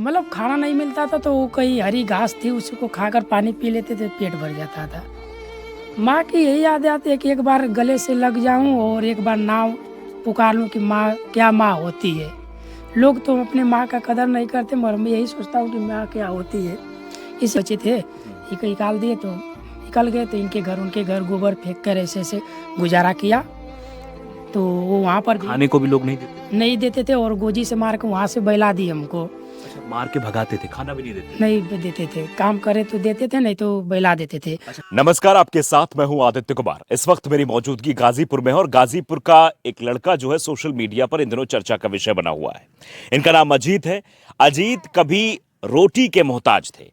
मतलब खाना नहीं मिलता था तो वो कहीं हरी घास थी उसी को खाकर पानी पी लेते थे, पेट भर जाता था। माँ की यही याद आती है कि एक बार गले से लग जाऊं और एक बार नाम पुकार लूं कि माँ क्या माँ होती है। लोग तो अपने माँ का कदर नहीं करते मगर मैं यही सोचता हूँ कि माँ क्या होती है। इस बच्चे थे ये निकाल दिए तो निकल गए, तो उनके घर गोबर फेंक कर ऐसे ऐसे गुजारा किया। तो वो वहाँ पर खाने को भी लोग नहीं देते? नहीं देते थे और गोजी से मार के वहाँ से बैला दी हमको। अच्छा, मार के भगाते थे, खाना भी नहीं देते? नहीं देते थे, काम करे तो देते थे, नहीं तो बैला देते थे। नमस्कार, आपके साथ मैं हूं आदित्य कुमार। इस वक्त मेरी मौजूदगी गाजीपुर में है और गाजीपुर का एक लड़का जो है सोशल मीडिया पर इन दिनों चर्चा का विषय बना हुआ है। इनका नाम अजीत है। अजीत कभी रोटी के मोहताज थे।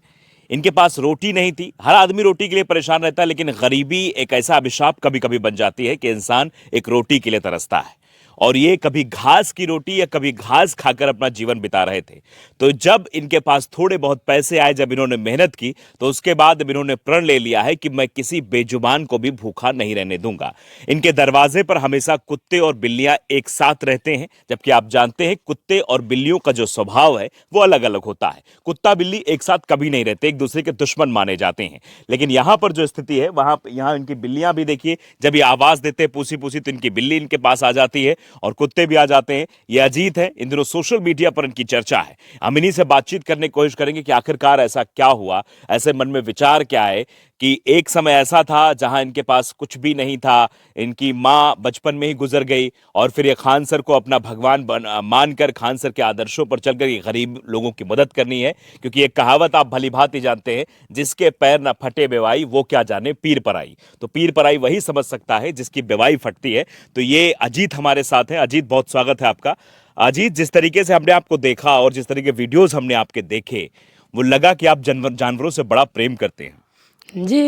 इनके पास रोटी नहीं थी। हर आदमी रोटी के लिए परेशान रहता है, लेकिन गरीबी एक ऐसा अभिशाप कभी कभी बन जाती है कि इंसान एक रोटी के लिए तरसता है। और ये कभी घास की रोटी या कभी घास खाकर अपना जीवन बिता रहे थे। तो जब इनके पास थोड़े बहुत पैसे आए, जब इन्होंने मेहनत की, तो उसके बाद इन्होंने प्रण ले लिया है कि मैं किसी बेजुबान को भी भूखा नहीं रहने दूंगा। इनके दरवाजे पर हमेशा कुत्ते और बिल्लियां एक साथ रहते हैं, जबकि आप जानते हैं कुत्ते और बिल्लियों का जो स्वभाव है वो अलग अलग होता है। कुत्ता बिल्ली एक साथ कभी नहीं रहते, एक दूसरे के दुश्मन माने जाते हैं। लेकिन यहां पर जो स्थिति है, यहां इनकी बिल्लियां भी देखिए, जब ये आवाज देते हैं पूसी पूसी, तो इनकी बिल्ली इनके पास आ जाती है और कुत्ते भी आ जाते हैं। ये अजीत है, इन दिनों सोशल मीडिया पर इनकी चर्चा है। हम इन्हीं से बातचीत करने की कोशिश करेंगे कि आखिरकार ऐसा क्या हुआ, ऐसे मन में विचार क्या है कि एक समय ऐसा था जहां इनके पास कुछ भी नहीं था। इनकी मां बचपन में ही गुजर गई और फिर ये खान सर को अपना भगवान मानकर खान सर के आदर्शों पर चलकर ये गरीब लोगों की मदद करनी है। क्योंकि एक कहावत आप भली भांति जानते हैं, जिसके पैर न फटे बेवाई वो क्या जाने पीर पराई। तो पीर पराई वही समझ सकता है जिसकी बेवाई फटती है। तो ये अजीत हमारे साथ है। अजीत, बहुत स्वागत है आपका। अजीत, जिस तरीके से हमने आपको देखा और जिस तरीके वीडियोस हमने आपके देखे, वो लगा कि आप जानवरों से बड़ा प्रेम करते हैं। जी,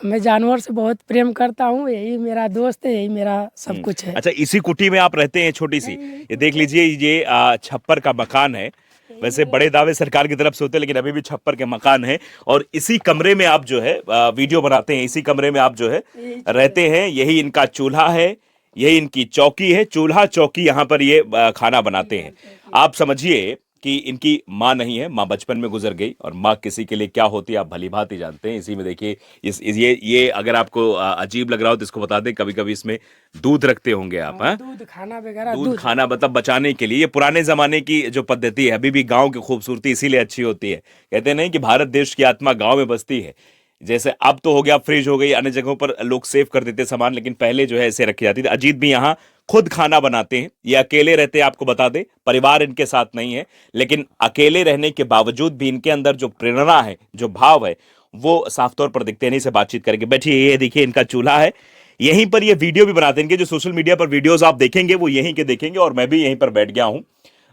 मैं जानवर से बहुत प्रेम करता हूँ, यही मेरा दोस्त है, यही मेरा सब कुछ है। अच्छा, इसी कुटी में आप रहते हैं? छोटी सी ये देख लीजिए, ये छप्पर का मकान है। वैसे बड़े दावे सरकार की तरफ से होते हैं, लेकिन अभी भी छप्पर के मकान है। और इसी कमरे में आप जो है वीडियो बनाते हैं, इसी कमरे में आप जो है रहते हैं। यही इनका चूल्हा है, यही इनकी चौकी है। चूल्हा चौकी यहाँ पर ये खाना बनाते हैं। आप समझिए कि इनकी माँ नहीं है, माँ बचपन में गुजर गई, और माँ किसी के लिए क्या होती है आप भली भांति जानते हैं। इसी में देखिए, ये अगर आपको अजीब लग रहा हो तो इसको बता दें, कभी कभी इसमें दूध रखते होंगे आप। हाँ, दूध खाना वगैरह, दूध खाना मतलब बचाने के लिए। ये पुराने जमाने की जो पद्धति है। अभी भी गांव की खूबसूरती इसीलिए अच्छी होती है। कहते नहीं कि भारत देश की आत्मा गांव में बसती है। जैसे अब तो हो गया, फ्रिज हो गई, अन्य जगहों पर लोग सेव कर देते सामान, लेकिन पहले जो है ऐसे रखी जाती थी। अजीत भी यहाँ खुद खाना बनाते हैं। ये अकेले रहते हैं, आपको बता दें, परिवार इनके साथ नहीं है। लेकिन अकेले रहने के बावजूद भी इनके अंदर जो प्रेरणा है, जो भाव है, वो साफ तौर पर दिखते हैं। इन्हीं से बातचीत करेंगे। बैठिए, ये देखिए इनका चूल्हा है। यहीं पर ये वीडियो भी बनाते हैं। इनके जो सोशल मीडिया पर वीडियोस आप देखेंगे वो यहीं के देखेंगे, और मैं भी यहीं पर बैठ गया हूं।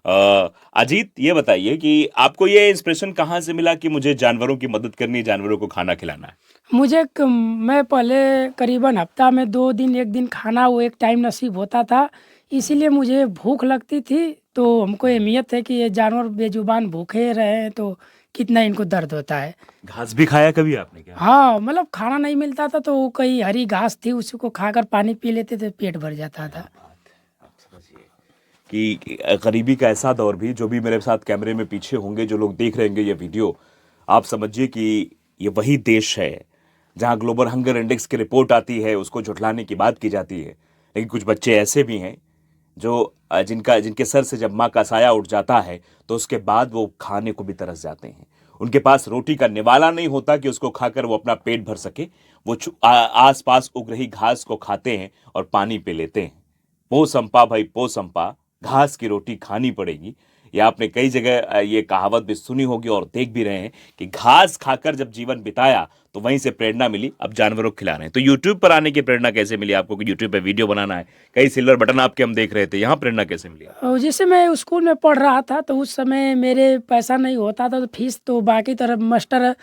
अजीत, ये बताइए कि आपको ये इंस्पिरेशन कहाँ से मिला कि मुझे जानवरों की मदद करनी है, जानवरों को खाना खिलाना है? मैं पहले करीबन हफ्ता में 2 दिन 1 दिन खाना वो एक टाइम नसीब होता था, इसीलिए मुझे भूख लगती थी। तो हमको अहमियत है कि ये जानवर बेजुबान भूखे रहे तो कितना इनको दर्द होता है। घास भी खाया कभी आपने क्या? हाँ, मतलब खाना नहीं मिलता था तो वो कहीं हरी घास थी उसी को खाकर पानी पी लेते थे, पेट भर जाता था। आप समझिए कि गरीबी का ऐसा दौर भी, जो भी मेरे साथ कैमरे में पीछे होंगे, जो लोग देख रहे होंगे ये वीडियो, आप समझिए कि ये वही देश है जहां ग्लोबल हंगर इंडेक्स की रिपोर्ट आती है, उसको झुठलाने की बात की जाती है। लेकिन कुछ बच्चे ऐसे भी हैं जो जिनके सर से जब माँ का साया उठ जाता है तो उसके बाद वो खाने को भी तरस जाते हैं। उनके पास रोटी का निवाला नहीं होता कि उसको खाकर वो अपना पेट भर सके। वो आस पास उग रही घास को खाते हैं और पानी पी लेते हैं। पो संपा भाई, पो संपा, घास की रोटी खानी पड़ेगी। या आपने कई जगह ये कहावत भी सुनी होगी और देख भी रहे हैं कि घास खाकर जब जीवन बिताया तो वहीं से प्रेरणा मिली, अब जानवरों को खिला रहे हैं। तो यूट्यूब पर आने की प्रेरणा कैसे मिली आपको कि यूट्यूब पे वीडियो बनाना है? कई सिल्वर बटन आपके हम देख रहे थे, यहाँ प्रेरणा कैसे मिली? और जैसे मैं स्कूल में पढ़ रहा था तो उस समय मेरे पैसा नहीं होता था, तो फीस तो बाकी तरफ मास्टर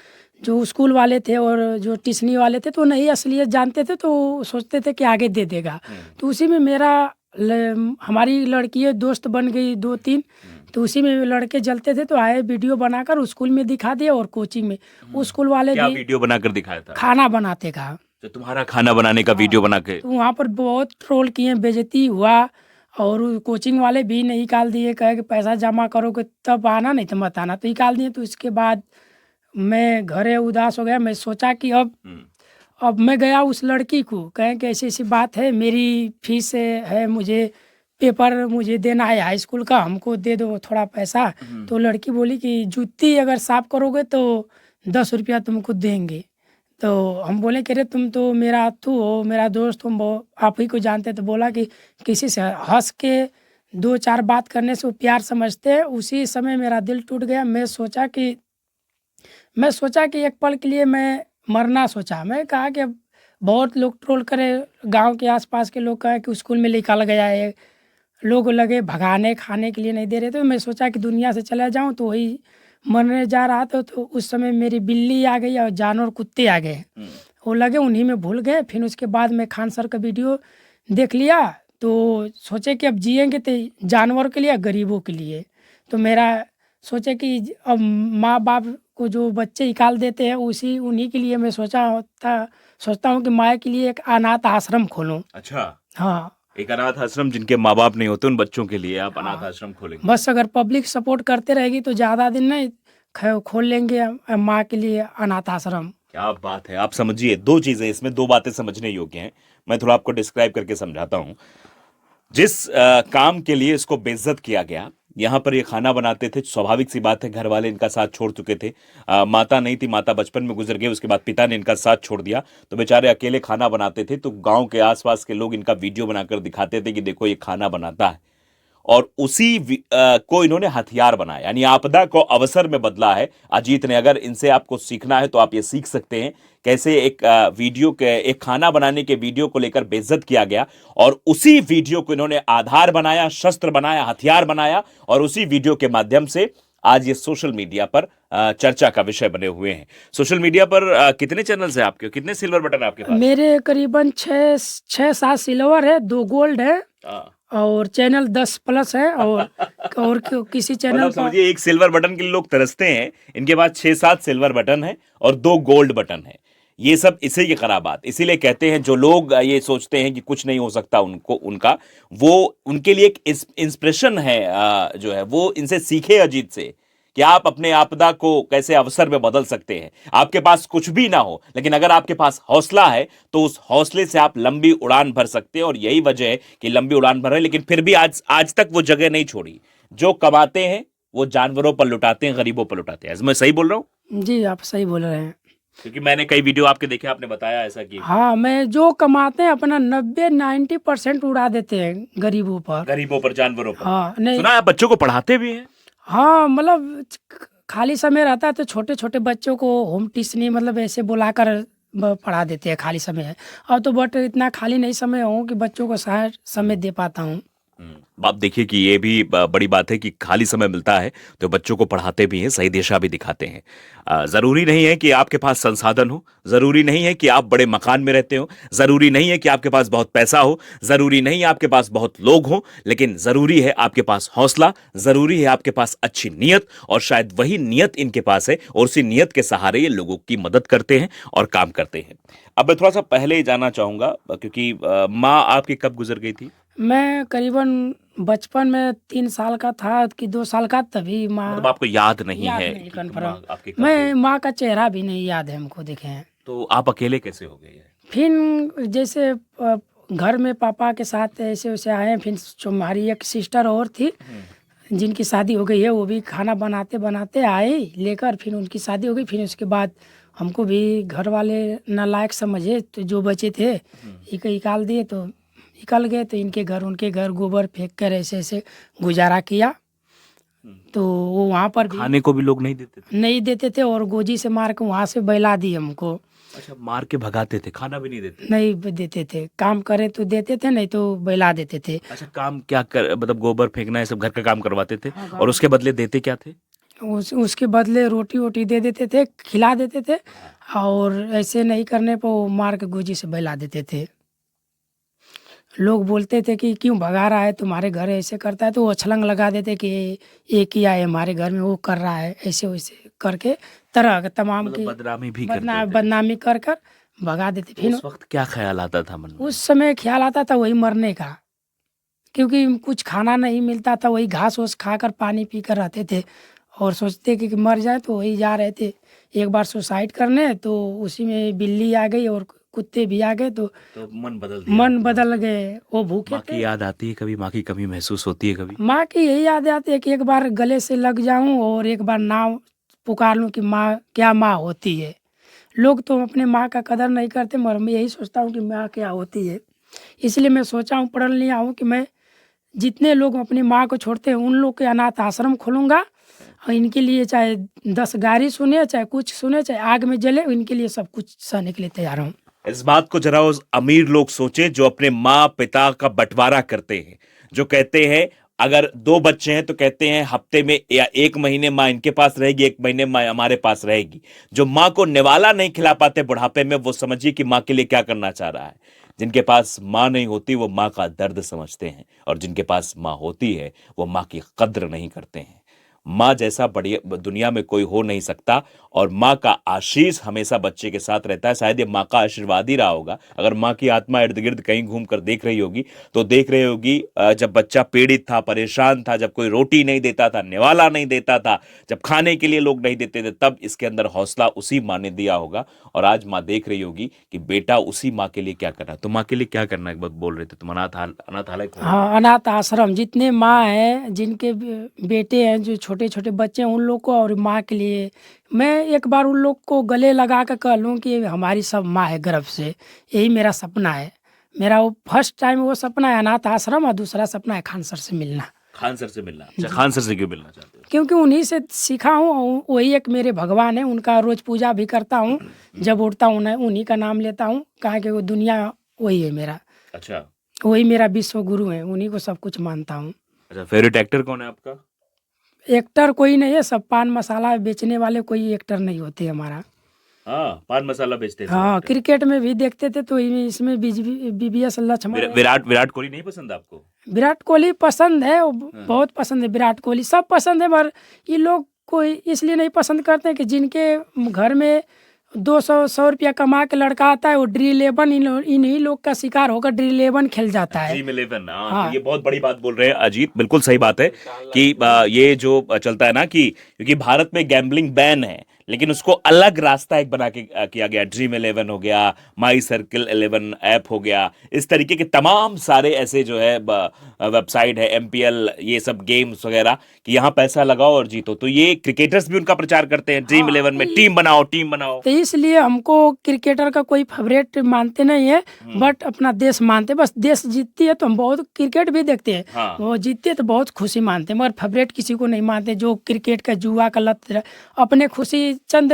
जो स्कूल वाले थे और जो ट्यूशनी वाले थे तो नहीं असलियत जानते थे, तो सोचते थे कि आगे दे देगा। तो उसी में हमारी लड़की दोस्त बन गई 2-3, तो उसी में लड़के जलते थे तो आए वीडियो बनाकर स्कूल में दिखा दिया और कोचिंग में। वो स्कूल वाले क्या भी वीडियो बनाकर दिखाया था? खाना बनाते का, तो तुम्हारा खाना बनाने का वीडियो बना के? तो वहाँ पर बहुत ट्रोल किए, बेइज्जती हुआ और कोचिंग वाले भी नहीं निकाल दिए, कहे कि पैसा जमा करोगे तब आना, नहीं तो मत आना, तो निकाल दिए। तो इसके बाद मैं घरे उदास हो गया। मैं सोचा कि अब मैं गया उस लड़की को, कहें कि ऐसी ऐसी बात है, मेरी फीस है, मुझे पेपर मुझे देना है हाई स्कूल का, हमको दे दो थोड़ा पैसा। तो लड़की बोली कि जूती अगर साफ करोगे तो 10 रुपया तुमको देंगे। तो हम बोले कि अरे तुम तो मेरा अथू हो, मेरा दोस्त हो, आप ही को जानते। तो बोला कि किसी से हंस के 2-4 बात करने से वो प्यार समझते हैं। उसी समय मेरा दिल टूट गया। मैं सोचा कि एक पल के लिए मैं मरना सोचा। मैं कहा कि अब बहुत लोग ट्रोल करे, गांव के आसपास के लोग कहे कि स्कूल में निकाल गया है, लोग लगे भगाने, खाने के लिए नहीं दे रहे। तो मैं सोचा कि दुनिया से चला जाऊं। तो वही मरने जा रहा था, तो उस समय मेरी बिल्ली आ गई और जानवर कुत्ते आ गए, वो लगे उन्हीं में भूल गए। फिर उसके बाद मैं खान सर का वीडियो देख लिया, तो सोचे कि अब जिएंगे तो जानवर के लिए, गरीबों के लिए। तो मेरा सोचे कि अब माँ बाप को जो बच्चे निकाल देते हैं उन्हीं के लिए मैं सोचता हूँ कि माँ के लिए एक अनाथ आश्रम खोलूँ। अच्छा, हाँ, एक अनाथ आश्रम, जिनके माँ बाप नहीं होते उन बच्चों के लिए आप अनाथ हाँ। आश्रम खोलेंगे। बस अगर पब्लिक सपोर्ट करते रहेगी तो ज़्यादा दिन नहीं, खोल लेंगे माँ के लिए अनाथ आश्रम। क्या बात है। आप समझिए, दो चीजें इसमें, दो बातें समझने योग्य हैं। मैं थोड़ा आपको डिस्क्राइब करके समझाता हूं। जिस काम के लिए इसको बेइज्जत किया गया, यहाँ पर ये खाना बनाते थे, स्वाभाविक सी बात है, घर वाले इनका साथ छोड़ चुके थे। माता नहीं थी, माता बचपन में गुजर गई, उसके बाद पिता ने इनका साथ छोड़ दिया, तो बेचारे अकेले खाना बनाते थे। तो गांव के आसपास के लोग इनका वीडियो बनाकर दिखाते थे कि देखो ये खाना बनाता है, और उसी को इन्होंने हथियार बनाया, यानी आपदा को अवसर में बदला है अजीत ने। अगर इनसे आपको सीखना है तो आप ये सीख सकते हैं, कैसे एक वीडियो के, एक खाना बनाने के वीडियो को लेकर बेइज्जत किया गया, और उसी वीडियो को इन्होंने आधार बनाया, शस्त्र बनाया, हथियार बनाया, और उसी वीडियो के माध्यम से आज ये सोशल मीडिया पर चर्चा का विषय बने हुए हैं। सोशल मीडिया पर कितने चैनल्स हैं आपके, कितने सिल्वर बटन है आपके पास? मेरे करीबन 6-7 सिल्वर है, 2 गोल्ड है, और चैनल 10+ है। और किसी चैनल मतलब पर समझिए, एक सिल्वर बटन के लिए लोग तरसते हैं, इनके पास 6-7 सिल्वर बटन है और 2 गोल्ड बटन है। ये सब इसी की खराबात। इसीलिए कहते हैं जो लोग ये सोचते हैं कि कुछ नहीं हो सकता उनको, उनका वो उनके लिए एक इंस्पिरेशन है, जो है वो इनसे सीखे अजीत से, कि आप अपने आपदा को कैसे अवसर में बदल सकते हैं। आपके पास कुछ भी ना हो, लेकिन अगर आपके पास हौसला है तो उस हौसले से आप लंबी उड़ान भर सकते हैं। और यही वजह है कि लंबी उड़ान भर रहे, लेकिन फिर भी आज तक वो जगह नहीं छोड़ी। जो कमाते हैं वो जानवरों पर लुटाते हैं, गरीबों पर लुटाते हैं। मैं सही बोल रहा हूँ? जी, आप सही बोल रहे हैं। क्योंकि मैंने कई वीडियो आपके देखे, आपने बताया ऐसा कि हाँ, मैं जो कमाते हैं अपना 90-90% उड़ा देते हैं गरीबों पर। गरीबों पर, जानवरों पर। हाँ, नहीं। सुना है आप बच्चों को पढ़ाते भी हैं? हाँ, मतलब खाली समय रहता है तो छोटे छोटे बच्चों को होम ट्यूशनी मतलब ऐसे बुलाकर पढ़ा देते हैं खाली समय है। और तो बट इतना खाली नहीं समय हो कि बच्चों को शायद समय दे पाता हूँ। आप देखिए कि ये भी बड़ी बात है कि खाली समय मिलता है तो बच्चों को पढ़ाते भी हैं, सही दिशा भी दिखाते हैं। जरूरी नहीं है कि आपके पास संसाधन हो, जरूरी नहीं है कि आप बड़े मकान में रहते हो, जरूरी नहीं है कि आपके पास बहुत पैसा हो, जरूरी नहीं है आपके पास बहुत लोग हो, लेकिन जरूरी है आपके पास हौसला, जरूरी है आपके पास अच्छी नीयत, और शायद वही नीयत इनके पास है, और उसी नीयत के सहारे ये लोगों की मदद करते हैं और काम करते हैं। अब मैं थोड़ा सा पहले जानना चाहूंगा, क्योंकि माँ आपकी कब गुजर गई थी? मैं करीबन बचपन में 3 साल का था कि 2 साल का, तभी माँ। मतलब आपको याद नहीं याद है नहीं कि कन्फर्म। माँ आपकी कब मैं गई? माँ का चेहरा भी नहीं याद है हमको देखे हैं। तो आप अकेले कैसे हो गए? फिर जैसे घर में पापा के साथ ऐसे वैसे आए। फिर जो हमारी एक सिस्टर और थी जिनकी शादी हो गई है, वो भी खाना बनाते बनाते आए लेकर, फिर उनकी शादी हो गई। फिर उसके बाद हमको भी घर वाले नालायक समझे, तो जो बचे थे निकाल दिए। तो निकल गए तो इनके घर उनके घर गोबर फेंक कर ऐसे ऐसे गुजारा किया। तो वो वहाँ पर भी खाने को भी लोग नहीं देते थे? नहीं देते थे, और गोजी से मार के वहाँ से बैला दिए हमको। अच्छा, मार के भगाते थे, खाना भी नहीं देते? नहीं देते थे, काम करे तो देते थे, नहीं तो बैला देते थे। अच्छा, काम क्या कर, मतलब गोबर फेंकना, ये सब घर का काम करवाते थे? हाँ, और उसके बदले देते क्या थे? उसके बदले रोटी वोटी दे देते थे, खिला देते थे, और ऐसे नहीं करने पर वो मार के गोजी से बैला देते थे। लोग बोलते थे कि क्यों भगा रहा है, तुम्हारे घर ऐसे करता है, तो वो छलंग लगा देते कि ये किया है हमारे घर में, वो कर रहा है, ऐसे वैसे करके तरह के तमाम मतलब की बदनामी भी करते थे? बदनामी कर कर भगा देते। फिर उस वक्त क्या ख्याल आता था मन में? उस समय ख्याल आता था वही मरने का, क्योंकि कुछ खाना नहीं मिलता था, वही घास वास खाकर पानी पीकर रहते थे और सोचते कि मर जाए, तो वही जा रहे थे एक बार सुसाइड करने, तो उसी में बिल्ली आ गई और कुत्ते भी आ गए, तो मन बदल दिया मन आपका? बदल गए। वो भूखे माँ थे। की याद आती है कभी? माँ की कमी महसूस होती है कभी? माँ की यही याद आती है कि एक बार गले से लग जाऊं और एक बार नाम पुकार लूं कि माँ क्या माँ होती है। लोग तो अपने माँ का कदर नहीं करते, मगर मैं यही सोचता हूँ कि माँ क्या होती है। इसलिए मैं सोचा हूँ, पढ़ लिया हूँ कि मैं जितने लोग अपनी माँ को छोड़ते हैं उन लोग के अनाथ आश्रम खोलूँगा, और इनके लिए चाहे 10 गाड़ी सुने, चाहे कुछ सुने, चाहे आग में जले, इनके लिए सब कुछ सहने के लिए तैयार हूँ। इस बात को जरा उस अमीर लोग सोचे जो अपने माँ पिता का बंटवारा करते हैं, जो कहते हैं अगर 2 बच्चे हैं तो कहते हैं हफ्ते में या 1 महीने माँ इनके पास रहेगी, 1 महीने माँ हमारे पास रहेगी। जो माँ को निवाला नहीं खिला पाते बुढ़ापे में, वो समझिए कि माँ के लिए क्या करना चाह रहा है। जिनके पास माँ नहीं होती वो माँ का दर्द समझते हैं, और जिनके पास माँ होती है वो माँ की कद्र नहीं करते हैं। माँ जैसा बढ़िया दुनिया में कोई हो नहीं सकता, और माँ का आशीष हमेशा बच्चे के साथ रहता है। शायद ये माँ का आशीर्वाद ही रहा होगा। अगर माँ की आत्मा इर्द गिर्द कहीं घूम कर देख रही होगी तो देख रही होगी जब बच्चा पीड़ित था, परेशान था, जब कोई रोटी नहीं देता था, निवाला नहीं देता था, जब खाने के लिए लोग नहीं देते थे, तब इसके अंदर हौसला उसी माँ ने दिया होगा। और आज माँ देख रही होगी कि बेटा उसी माँ के लिए क्या करना है। तो माँ के लिए क्या करना है, एक बात बोल रहे थे तुम, अनाथालय खोलना है। हाँ, अनाथ आश्रम जितने माँ हैं, जिनके बेटे हैं, जो छोटे छोटे बच्चे हैं, उन लोग को और माँ के लिए मैं एक बार उन लोग को गले लगा कर कह लूँ कि हमारी सब माँ है गर्भ से। यही मेरा सपना है। मेरा वो फर्स्ट टाइम वो सपना है अनाथ आश्रम, और दूसरा सपना है खान सर से मिलना। खान सर से मिलना? अच्छा, खान सर से क्यों मिलना चाहते हो? क्योंकि उन्हीं से सीखा हूँ, और वही एक मेरे भगवान है, उनका रोज पूजा भी करता हूँ। जब उठता हूँ उन्हीं का नाम लेता हूँ, कहा कि वो दुनिया वही है मेरा, अच्छा वही मेरा विश्व गुरु है, उन्हीं को सब कुछ मानता हूँ। अच्छा, फेवरेट एक्टर कौन है आपका? एक्टर कोई नहीं है, सब पान मसाला बेचने वाले, कोई एक्टर नहीं होते हमारा। हाँ, पान मसाला बेचते हैं सब हाँ, एक्टर। क्रिकेट में भी देखते थे, तो इसमें बीबीएस लक्ष्मण है। विराट कोहली नहीं पसंद आपको? विराट कोहली पसंद है, वो हाँ। बहुत पसंद है। विराट कोहली सब पसंद है, मगर ये लोग को इसलिए नहीं पसंद करते हैं कि जिनके घर में 200 रुपया कमा के लड़का आता है, वो ड्रीम 11 इन्हीं लोग का शिकार होकर ड्रीम 11 खेल जाता है। ड्रीम 11, हाँ, हाँ। तो ये बहुत बड़ी बात बोल रहे हैं अजीत, बिल्कुल सही बात है कि ये जो चलता है ना कि क्योंकि भारत में गैम्बलिंग बैन है, लेकिन उसको अलग रास्ता एक बना के किया गया। ड्रीम 11 हो गया, माई सर्किल 11 ऐप हो गया, इस तरीके के तमाम सारे ऐसे जो है वेबसाइट है, एमपीएल, ये सब गेम्स वगैरह कि यहाँ पैसा लगाओ और जीतो। तो ये क्रिकेटर्स भी उनका प्रचार करते हैं, ड्रीम 11 में टीम बनाओ, टीम बनाओ। तो इसलिए हमको क्रिकेटर का कोई फेवरेट मानते नहीं है, बट अपना देश मानते। बस देश जीतती है तो हम बहुत क्रिकेट भी देखते हैं। हाँ। वो जीतते हैं तो बहुत खुशी मानते हैं, मगर फेवरेट किसी को नहीं मानते। जो क्रिकेट का जुआ का लत, अपने खुशी चंद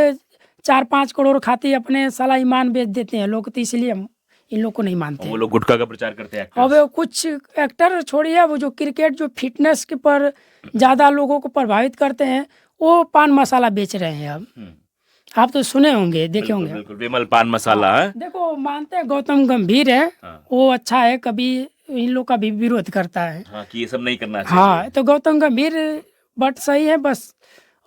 4-5 करोड़ खाती अपने साला ईमान बेच देते हैं लोग, तो इसलिए हम इन लोग को नहीं मानते। वो लोग गुटखा का प्रचार करते हैं अब वो कुछ एक्टर छोड़िए, वो जो क्रिकेट जो फिटनेस के पर ज़्यादा लोगों को प्रभावित करते हैं, वो पान मसाला बेच रहे हैं अब। आप तो सुने होंगे, देखे होंगे। बिल्कुल, विमल पान मसाला है। देखो, मानते हैं गौतम गंभीर है, हाँ। वो अच्छा है, कभी इन लोग का भी विरोध करता है। हाँ, कि ये सब नहीं करना चाहिए। हाँ, तो गौतम गंभीर बट सही है बस,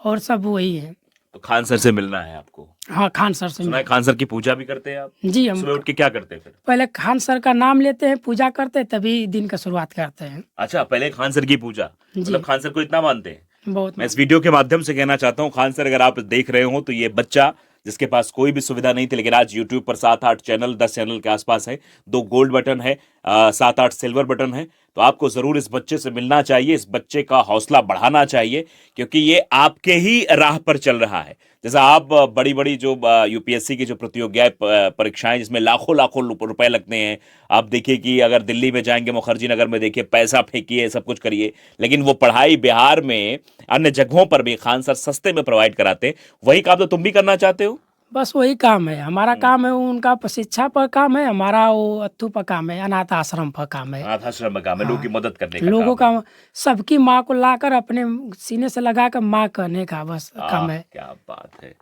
और सब वही है। तो खान सर से मिलना है आपको? हाँ, खान सर से सुना है खान सर की पूजा भी करते हैं आप? जी, हम सुबह उठ के क्या करते हैं फिर? पहले खान सर का नाम लेते हैं, पूजा करते हैं, तभी दिन का शुरुआत करते हैं। अच्छा, पहले खान सर की पूजा, मतलब खान सर को इतना मानते हैं? बहुत मैं इस वीडियो के माध्यम से कहना चाहता हूं, खान सर अगर आप देख रहे हो तो ये बच्चा जिसके पास कोई भी सुविधा नहीं थी, लेकिन आज YouTube पर 7-8 चैनल, 10 चैनल के आसपास है, 2 गोल्ड बटन है, 7-8 सिल्वर बटन है, तो आपको जरूर इस बच्चे से मिलना चाहिए, इस बच्चे का हौसला बढ़ाना चाहिए, क्योंकि ये आपके ही राह पर चल रहा है। जैसा आप बड़ी बड़ी जो यूपीएससी की जो प्रतियोगियाएं, परीक्षाएं जिसमें लाखों लाखों रुपए लगते हैं, आप देखिए कि अगर दिल्ली में जाएंगे, मुखर्जी नगर में देखिए, पैसा फेंकिए, सब कुछ करिए, लेकिन वो पढ़ाई बिहार में अन्य जगहों पर भी खान सर सस्ते में प्रोवाइड कराते हैं। वही काम तो तुम भी करना चाहते हो? बस वही काम है हमारा। काम है वो, उनका शिक्षा पर काम है, हमारा वो अत्तू पर काम है, अनाथ आश्रम पर काम है। अनाथ आश्रम में काम है, लोगों की मदद करने का लोगों काम है। का, सबकी माँ को लाकर अपने सीने से लगाकर माँ कहने का बस काम है। क्या बात है।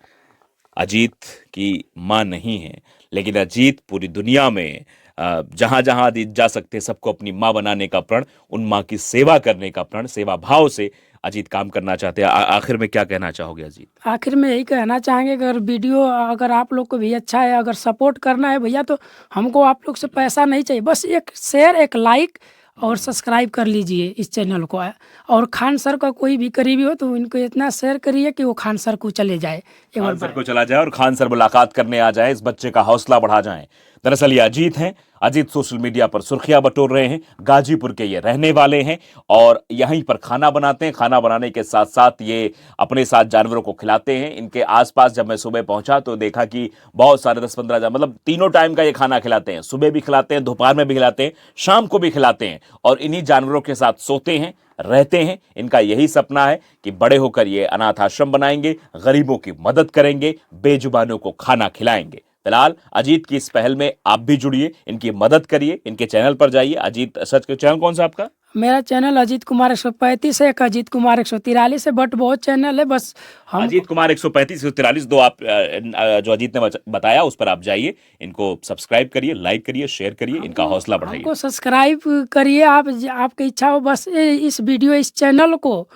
अजीत की माँ नहीं है, लेकिन अजीत पूरी दुनिया में जहां जहां जा सकते हैं सबको अपनी माँ बनाने का प्रण, उन माँ की सेवा करने का प्रण, सेवा भाव से अजीत काम करना चाहते हैं। आखिर में क्या कहना चाहोगे अजीत? आखिर में यही कहना चाहेंगे, अगर वीडियो अगर आप लोग को भी अच्छा है, अगर सपोर्ट करना है भैया, तो हमको आप लोग से पैसा नहीं चाहिए, बस एक शेयर, एक लाइक और सब्सक्राइब कर लीजिए इस चैनल को। और खान सर का कोई भी करीबी हो तो इनको इतना शेयर करिए कि वो खान सर को चले जाए एक खान सर बार। को चला जाए और खान सर मुलाकात करने आ जाए, इस बच्चे का हौसला बढ़ा जाए। दरअसल ये अजीत हैं। अजीत सोशल मीडिया पर सुर्खियां बटोर रहे हैं। गाजीपुर के ये रहने वाले हैं और यहीं पर खाना बनाते हैं। खाना बनाने के साथ साथ ये अपने साथ जानवरों को खिलाते हैं। इनके आसपास जब मैं सुबह पहुंचा तो देखा कि बहुत सारे 10-15 मतलब तीनों टाइम का ये खाना खिलाते हैं। सुबह भी खिलाते हैं, दोपहर में भी खिलाते हैं, शाम को भी खिलाते हैं और इन्हीं जानवरों के साथ सोते हैं, रहते हैं। इनका यही सपना है कि बड़े होकर ये अनाथ आश्रम बनाएंगे, गरीबों की मदद करेंगे, बेजुबानों को खाना खिलाएंगे। फिलहाल अजीत की इस पहल में आप भी जुड़िए, इनकी मदद करिए। इनके चैनल पर जाइए। अजीत सच के चैनल कौन सा आपका? मेरा चैनल अजीत कुमार 135 है, एक अजीत कुमार 143 है, बट बहुत चैनल है। बस हम अजीत कुमार 135 143 दो आप जो अजीत ने बताया उस पर आप जाइए, इनको सब्सक्राइब करिए, लाइक करिए, शेयर करिए, इनका हौसला बढ़ाइए। हमको सब्सक्राइब करिए आप, आपकी इच्छा हो बस इस वीडियो इस चैनल को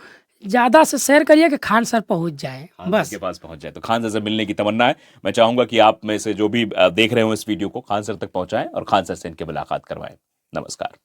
ज़्यादा से शेयर करिए कि खान सर पहुंच जाए खान बस। सर के पास पहुंच जाए तो खान सर से मिलने की तमन्ना है। मैं चाहूंगा कि आप में से जो भी देख रहे हो इस वीडियो को खान सर तक पहुंचाएं और खान सर से इनकी मुलाकात करवाएं। नमस्कार।